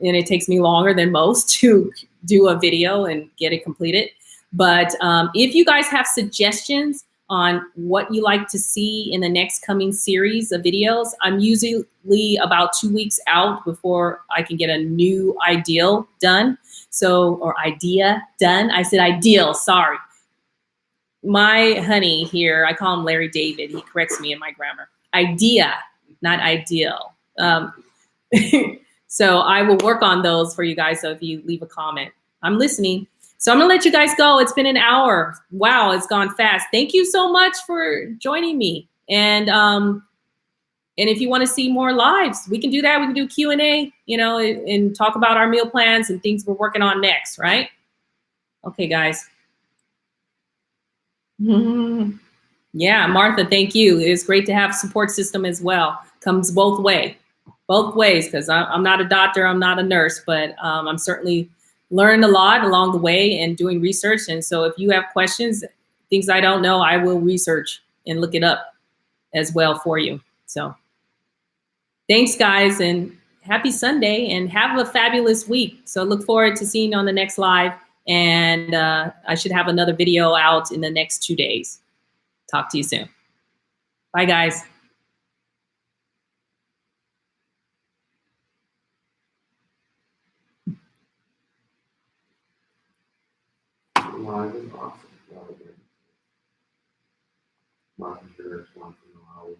And it takes me longer than most to do a video and get it completed. But if you guys have suggestions on what you like to see in the next coming series of videos, I'm usually about 2 weeks out before I can get a new ideal done. So, or idea done. I said ideal, sorry. My honey here, I call him Larry David. He corrects me in my grammar. Idea, not ideal. So I will work on those for you guys. So if you leave a comment, I'm listening. So I'm gonna let you guys go. It's been an hour. Wow, it's gone fast. Thank you so much for joining me. And if you want to see more lives, we can do that. We can do Q&A, you know, and talk about our meal plans and things we're working on next, right? Okay, guys. Yeah, Martha, thank you. It's great to have support system as well. Comes both ways, because I'm not a doctor, I'm not a nurse, but I'm certainly learned a lot along the way and doing research. And so if you have questions, things I don't know, I will research and look it up as well for you. So thanks, guys, and happy Sunday, and have a fabulous week. So look forward to seeing you on the next live. And I should have another video out in the next 2 days. Talk to you soon. Bye, guys. Live is awesome. My computer is once in a while.